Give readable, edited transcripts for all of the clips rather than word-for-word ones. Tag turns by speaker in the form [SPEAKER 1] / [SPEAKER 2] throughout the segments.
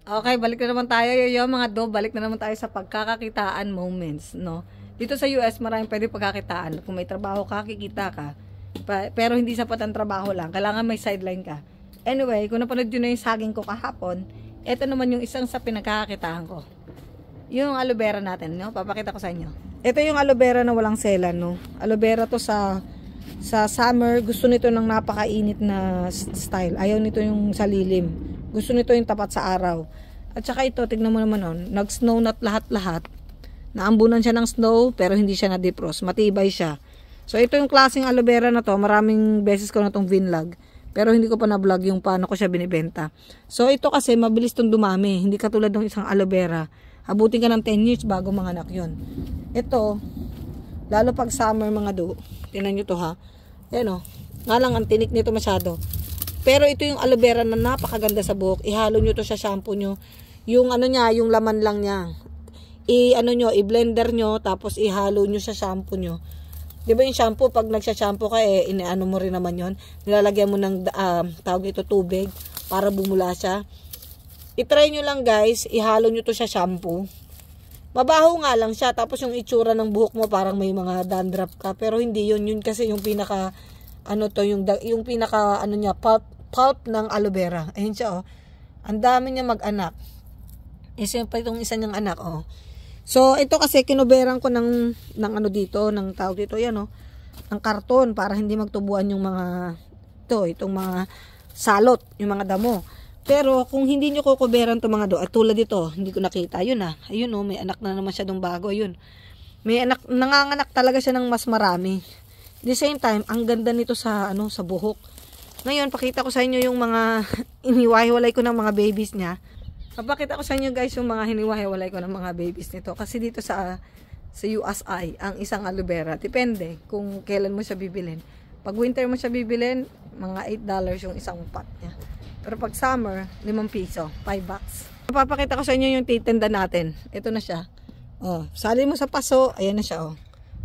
[SPEAKER 1] Okay, balik na naman tayo yung mga do. Balik na naman tayo sa pagkakakitaan moments, no? Dito sa US, maraming pwede pagkakitaan. Kung may trabaho ka, kikita ka. Pero hindi sapat ang trabaho lang. Kailangan may sideline ka. Anyway, kung napanood yun na yung saging ko kahapon, ito naman yung isang sa pinagkakakitaan ko. Yung aloe vera natin, no? Papakita ko sa inyo. Ito yung aloe vera na walang selan, no? Aloe vera to sa summer. Gusto nito ng napakainit na style. Ayaw nito yung sa lilim. Gusto nito yung tapat sa araw. At saka ito, tignan mo naman nun, nag-snow na lahat-lahat. Naambunan siya ng snow, pero hindi siya na-defrost. Matibay siya. So, ito yung klaseng aloe vera na to. Maraming beses ko na itong vinlog. Pero hindi ko pa na-vlog yung paano ko siya binibenta. So, ito kasi, mabilis itong dumami. Hindi katulad ng isang aloe vera. Abutin ka ng 10 years bago manganak yun. Ito, lalo pag summer mga do. Tingnan nyo to ha. Yan o. Nga lang, ang tinik nito masyado. Pero ito yung aloe vera na napakaganda sa buhok. Ihalo nyo to sa shampoo nyo. Yung ano niya, yung laman lang niya. I-blender nyo, tapos ihalo nyo sa shampoo nyo. Di ba yung shampoo, pag nagsha-shampoo ka, inaano mo rin naman yon. Nilalagyan mo ng, tawag ito, tubig, para bumula siya. I-try nyo lang guys, ihalo nyo to sa shampoo. Mabaho nga lang siya, tapos yung itsura ng buhok mo, parang may mga dandruff ka. Pero hindi yun, yun kasi yung pinaka, yung pinaka, niya, pulp ng aloe vera. Ayun siya, oh. Ang dami niya mag-anak. Isa pa itong isa niyang anak, oh. So, ito kasi kinuberan ko ng dito, ng tawag dito, yan, oh. Ng karton, para hindi magtubuan yung mga, itong mga salot, yung mga damo. Pero, kung hindi nyo kukuberan itong mga do, at tulad dito, hindi ko nakita, yun, ah. Ayun, oh, may anak na naman siya dong bago, ayun. May anak, nanganganak talaga siya ng mas marami. At the same time, ang ganda nito sa, sa buhok. Ngayon, pakita ko sa inyo yung mga iniwahiwalay ko ng mga babies niya. Papakita ko sa inyo guys yung mga hiniwahiwalay ko ng mga babies nito. Kasi dito sa USI, ang isang aloe vera, depende kung kailan mo siya bibilin. Pag winter mo siya bibilin, mga $8 yung isang pot niya. Pero pag summer, 5 piso, $5. Papakita ko sa inyo yung titinda natin. Ito na siya. Oh, sali mo sa paso, ayan na siya, oh.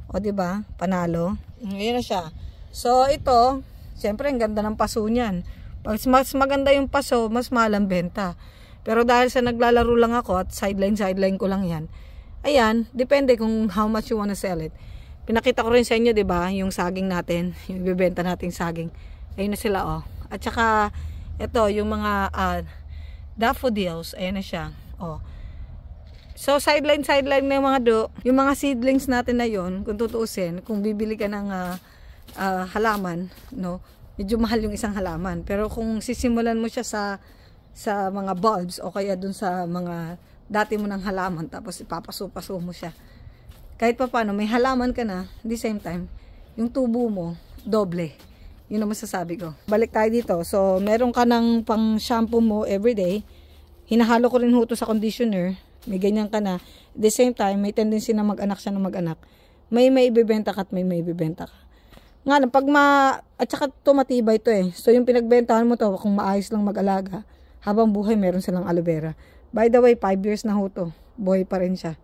[SPEAKER 1] O, diba? Panalo. Ayan na siya. So, ito, siyempre, ang ganda ng paso niyan. Pag mas maganda yung paso, mas mahal ang benta. Pero dahil sa naglalaro lang ako at sideline ko lang yan. Ayan, depende kung how much you wanna sell it. Pinakita ko rin sa inyo, diba? Yung saging natin, yung ibibenta nating saging. Ayun na sila, oh. At saka, ito, yung mga daffodils, ayan na siya, oh. So, sideline na yung mga do. Yung mga seedlings natin na yon, kung tutuusin, kung bibili ka ng halaman, no, medyo mahal yung isang halaman. Pero kung sisimulan mo siya sa mga bulbs o kaya dun sa mga dati mo ng halaman, tapos ipapaso-paso mo siya. Kahit pa paano, may halaman ka na, at the same time, yung tubo mo, doble. Yun ang masasabi ko. Balik tayo dito. So, meron ka ng pang shampoo mo everyday. Hinahalo ko rin huto sa conditioner. May ganyan ka na. At the same time, may tendency na mag-anak siya ng mag-anak. May ibibenta ka at may ibibenta ka. Nga, at saka tumatibay to eh. So, yung pinagbentahan mo to, kung maayos lang mag-alaga, habang buhay, meron silang aloe vera. By the way, 5 years na ho to. Buhay pa rin siya.